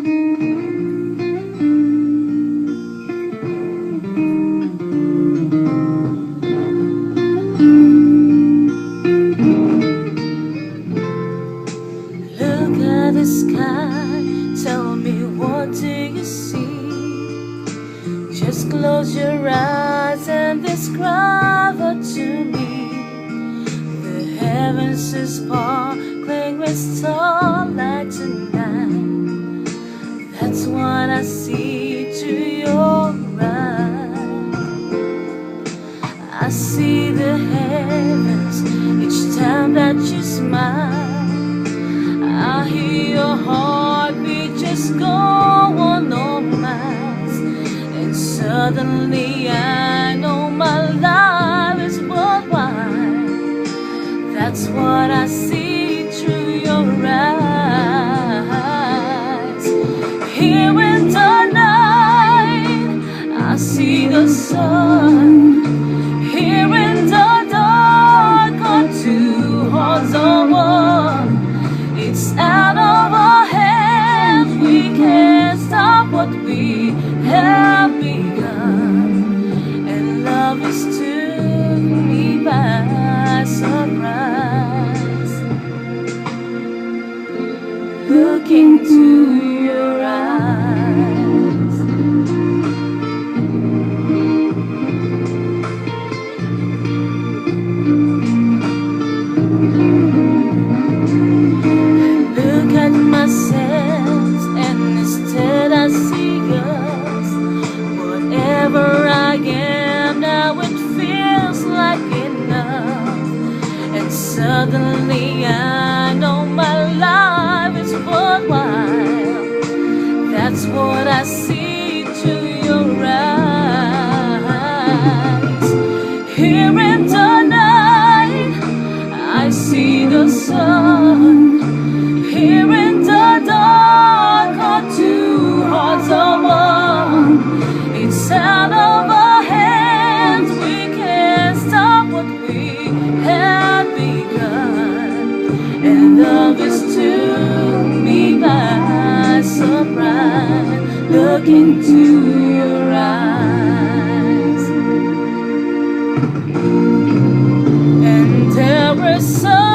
Look at the sky, tell me what do you see? Just close your eyes and describe it to me. The heavens is sparkling with starlight tonight. That's what I see through your eyes. I see the heavens each time that you smile. I hear your heartbeat just go on all miles. And suddenly I know my life is worthwhile. That's what I see through your eyes. Here in the night I see the sun. Here in the dark our two hearts are one. It's out of our hands, we can't stop what we have begun. And love is took me by surprise. Look into your eyes. Look at myself and instead I see us. Whatever I am now it feels like enough. And suddenly I know my life is worthwhile. That's what I see through your eyes. Here in the night I see the sun. Here in the dark our two hearts are one. It's out of our hands, we can't stop what we have begun. And love is took me by surprise. Look into your eyes. And there is so